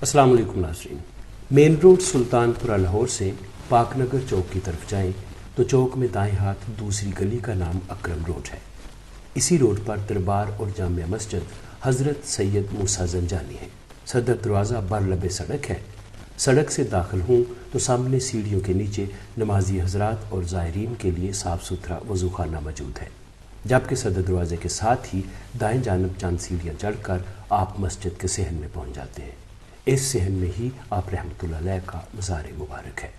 अस्सलाम वालेकुम नाज़रीन। मेन रोड सुल्तानपुरा लाहौर से पाकनगर चौक की तरफ जाएं तो चौक में दाएं हाथ दूसरी गली का नाम अकरम रोड है। इसी रोड पर दरबार और जामिया मस्जिद हज़रत सैयद मूसा ज़ंजानी है। सदर दरवाज़ा बरलबे सड़क है। सड़क से दाखिल हूँ तो सामने सीढ़ियों के नीचे नमाजी हजरात और ज़ायरीन के लिए साफ़ सुथरा वज़ू खाना मौजूद है, जबकि सदर दरवाज़े के साथ ही दाएं जानब चंद सीढ़ियाँ चढ़कर आप मस्जिद के सहन में पहुँच जाते हैं। इस सहन में ही आप रहमतुल्लाह अलैह का मज़ार मुबारक है।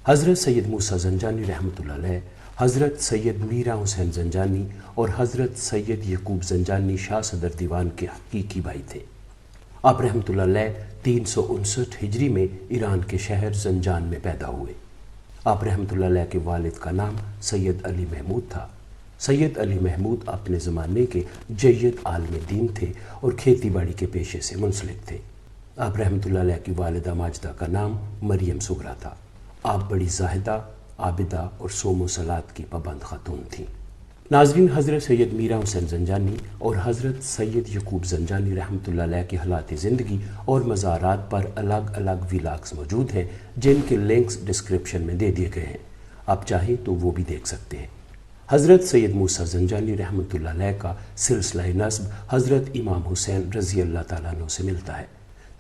हज़रत सैयद मूसा ज़ंजानी रहमतुल्लाह अलैह, हज़रत सैयद मीरा हुसैन ज़ंजानी और हज़रत सैयद यकूब ज़ंजानी शाह सदर दीवान के हकीकी भाई थे। आप रहमतुल्लाह अलैह 359 हिजरी में ईरान के शहर ज़ंजान में पैदा हुए। आप रहमतुल्लाह अलैह के वालिद का नाम सैयद अली महमूद था। सैयद अली महमूद अपने ज़माने के जय्यद आलिम दीन थे और खेती बाड़ी के पेशे से मुंसलिक थे। आप रहमतुल्लाह अलैह की वालिदा माजिदा का नाम मरियम सुगरा था। आप बड़ी ज़ाहिदा, आबिदा और सोमो सलात की पाबंद खातून थीं। नाज़रीन, हज़रत सैयद मीरा हुसैन ज़ंजानी और हज़रत सैयद यकूब ज़ंजानी रहमतुल्लाह अलैह के हालात ज़िंदगी और मज़ारात पर अलग अलग व्लॉग्स मौजूद हैं, जिनके लिंक्स डिस्क्रिप्शन में दे दिए गए हैं। आप चाहें तो वो भी देख सकते हैं। हज़रत सैयद मूसा ज़ंजानी रहमतुल्लाह अलैह का सिलसिला नस्ब हज़रत इमाम हुसैन रज़ी अल्लाह ताला अन्हु से मिलता है।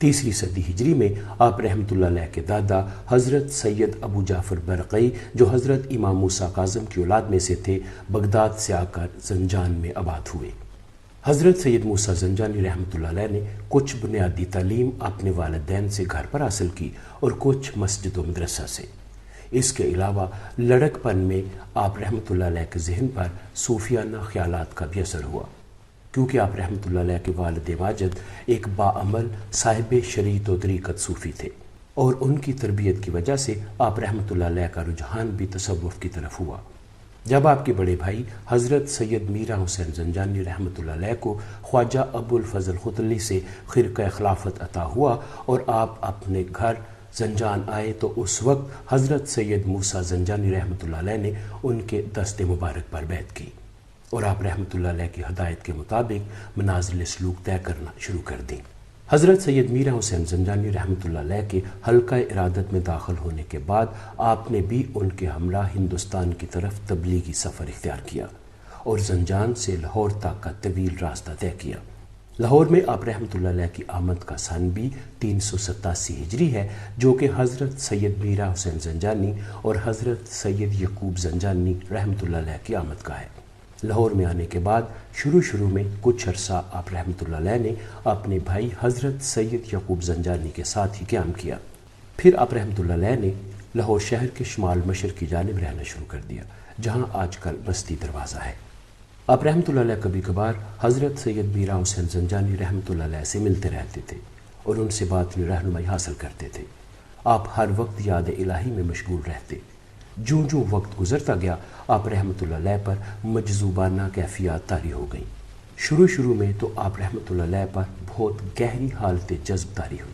3री सदी हिजरी में आप रहमतुल्लाह अलैह के दादा हज़रत सैयद अबू जाफ़र बरक़ई, जो हज़रत इमाम मूसा काज़म की औलाद में से थे, बगदाद से आकर ज़ंजान में आबाद हुए। हज़रत सैयद मूसा ज़ंजानी रहमतुल्लाह अलैह ने कुछ बुनियादी तालीम अपने वालिदैन से घर पर हासिल की और कुछ मस्जिद व मदरसा से। इसके अलावा लड़कपन में आप रहमतुल्लाह अलैह के ज़हन पर सूफियाना ख्यालात का भी असर हुआ, क्योंकि आप रहमतुल्लाह अलैह के वालिद माजिद एक बाअमल साहिब शरीयत व तरीक़त सूफ़ी थे और उनकी तरबियत की वजह से आप रहमतुल्लाह अलैह का रुझान भी तसव्वुफ़ की तरफ हुआ। जब आपके बड़े भाई हज़रत सैयद मीरा हुसैन ज़ंजानी रहमतुल्लाह अलैह को ख्वाजा अबुल फ़ज़ल खुतली से खिरक़ा खिलाफत अता हुआ और आप अपने घर ज़ंजान आए, तो उस वक्त हज़रत सैयद मूसा ज़ंजानी रहमतुल्लाह अलैह ने उनके दस्ते मुबारक पर बैत की और आप रहमतुल्लाह अलैह की हदायत के मुताबिक मनाज़िल सलूक तय करना शुरू कर दी। हज़रत सैयद मीरा हुसैन ज़ंजानी रहमतुल्लाह अलैह के हल्का इरादत में दाखिल होने के बाद आपने भी उनके हमरा हिंदुस्तान की तरफ तबलीगी सफ़र इख्तियार किया और ज़ंजान से लाहौर तक का तवील रास्ता तय किया। लाहौर में आप रहमतुल्लाह अलैह की आमद का सन भी 387 हिजरी है, जो कि हज़रत सैयद मीरा हुसैन ज़ंजानी और हज़रत सैयद यकूब ज़ंजानी रहमतुल्लाह अलैह की आमद का है। लाहौर में आने के बाद शुरू में कुछ अरसा आप रहमतुल्लाह अलैह ने अपने भाई हज़रत सैयद यकूब ज़ंजानी के साथ ही क़याम किया। फिर आप रहमतुल्लाह अलैह ने लाहौर शहर के शुमाल मशरक़ की जानिब रहना शुरू कर दिया, जहाँ आजकल बस्ती दरवाज़ा है। आप रहमतुल्लाह अलैह कभी कभार हज़रत सैयद मीरा हुसैन ज़ंजानी रहमतुल्लाह अलैह से मिलते रहते थे और उनसे बातनी रहनुमाई हासिल करते थे। आप हर वक्त याद इलाही में मशगूल रहते। जूँ वक्त गुज़रता गया, आप रहमतुल्लाह अलैह पर मजज़ूबाना कैफियत तारी हो गई। शुरू में तो आप रहमतुल्लाह अलैह पर बहुत गहरी हालत जज्ब तारी हुई,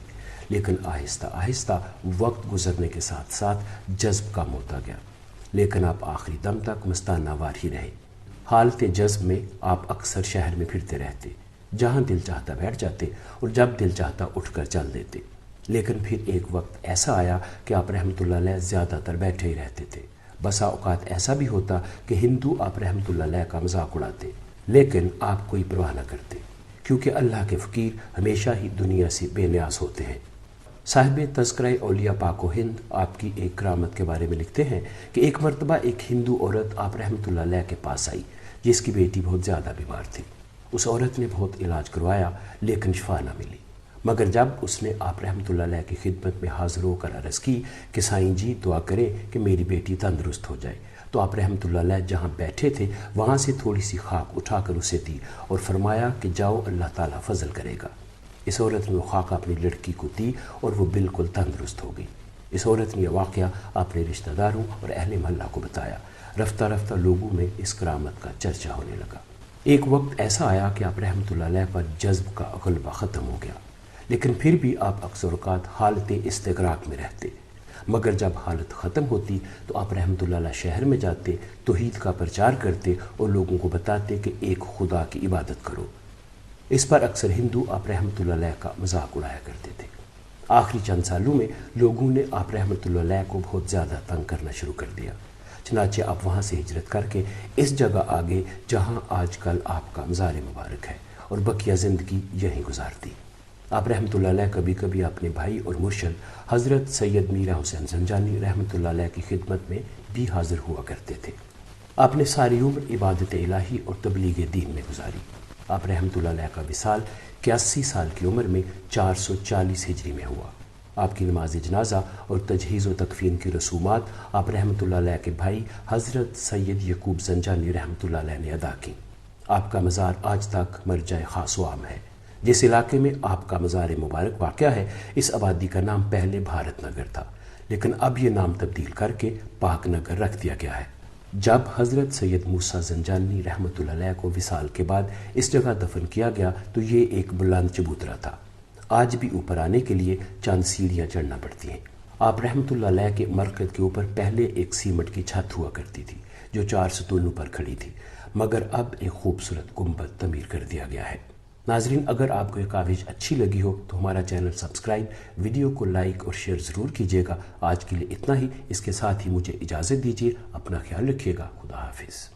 लेकिन आहिस्ता आहिस्ता वक्त गुज़रने के साथ साथ जज्ब कम होता गया, लेकिन आप आखिरी दम तक मस्ताना वार ही रहे। हालत जज्ब में आप अक्सर शहर में फिरते रहते, जहाँ दिल चाहता बैठ जाते और जब दिल चाहता उठकर चल देते। लेकिन फिर एक वक्त ऐसा आया कि आप रहमतुल्लाह अलैह ज़्यादातर बैठे ही रहते थे। बसा औक़ात ऐसा भी होता कि हिंदू आप रहमतुल्लाह अलैह का मजाक उड़ाते, लेकिन आप कोई परवाह न करते, क्योंकि अल्लाह के फ़कीर हमेशा ही दुनिया से बेनियाज़ होते हैं। साहिब तज़किरा औलिया पाक हिंद आपकी एक करामत के बारे में लिखते हैं कि एक मरतबा एक हिंदू औरत आप रहमतुल्लाह अलैह के पास आई, जिसकी बेटी बहुत ज़्यादा बीमार थी। उस औरत ने बहुत इलाज करवाया, लेकिन शिफा न मिली। मगर जब उसने आप रहमतुल्लाह अलैह की खिदमत में हाज़िर होकर अर्ज़ की कि साईं जी दुआ करें कि मेरी बेटी तंदुरुस्त हो जाए, तो आप रहमतुल्लाह अलैह जहाँ बैठे थे वहाँ से थोड़ी सी खाक उठाकर उसे दी और फरमाया कि जाओ, अल्लाह ताला फजल करेगा। इस औरत ने वो खाक अपनी लड़की को दी और वो बिल्कुल तंदुरुस्त हो गई। इस औरत ने यह वाक़या अपने रिश्तेदारों और अहले महल्ला को बताया। रफ्ता रफ्ता लोगों में इस करामत का चर्चा होने लगा। एक वक्त ऐसा आया कि आप रहमतुल्लाह अलैह पर जज्ब का गलबा ख़त्म हो गया, लेकिन फिर भी आप अक्सर औक़ात हालत इस्तिग़राक़ में रहते। मगर जब हालत ख़त्म होती तो आप रहमतुल्लाह अलैह शहर में जाते, तौहीद का प्रचार करते और लोगों को बताते कि एक खुदा की इबादत करो। इस पर अक्सर हिंदू आप रहमतुल्लाह अलैह का मजाक उड़ाया करते थे। آخری چند سالوں میں لوگوں نے آپ رحمۃ اللہ علیہ کو بہت زیادہ تنگ کرنا شروع کر دیا، چنانچہ آپ وہاں سے ہجرت کر کے اس جگہ آگے جہاں آج کل آپ کا مزار مبارک ہے، اور بقیہ زندگی یہیں گزارتی۔ آپ رحمۃ اللہ علیہ کبھی کبھی اپنے بھائی اور مرشد حضرت سید میرا حسین زنجانی رحمۃ اللہ علیہ کی خدمت میں بھی حاضر ہوا کرتے تھے۔ آپ نے ساری عمر عبادت الہی اور تبلیغ دین میں گزاری۔ آپ رحمۃ اللہ علیہ کا وصال 81 سال کی عمر میں 440 ہجری میں ہوا۔ آپ کی نماز جنازہ اور تجہیز و تکفین کی رسومات آپ رحمۃ اللہ علیہ کے بھائی حضرت سید یعقوب زنجانی رحمۃ اللہ علیہ نے ادا کی۔ آپ کا مزار آج تک مرجع خاص و عام ہے۔ جس علاقے میں آپ کا مزار مبارک واقع ہے، اس آبادی کا نام پہلے بھارت نگر تھا، لیکن اب یہ نام تبدیل کر کے پاک نگر رکھ دیا گیا ہے۔ جب حضرت سید موسیٰ زنجانی رحمۃ اللہ علیہ کو وصال کے بعد اس جگہ دفن کیا گیا تو یہ ایک بلند چبوترا تھا۔ آج بھی اوپر آنے کے لیے چند سیڑھیاں چڑھنا پڑتی ہیں۔ آپ رحمۃ اللہ علیہ کے مرکز کے اوپر پہلے ایک سیمٹ کی چھت ہوا کرتی تھی جو 4 ستونوں پر کھڑی تھی، مگر اب ایک خوبصورت گنبد تعمیر کر دیا گیا ہے۔ ناظرین، اگر آپ کو یہ کاوش اچھی لگی ہو تو ہمارا چینل سبسکرائب، ویڈیو کو لائک اور شیئر ضرور کیجیے گا۔ آج کے لیے اتنا ہی، اس کے ساتھ ہی مجھے اجازت دیجیے۔ اپنا خیال رکھیے گا۔ خدا حافظ۔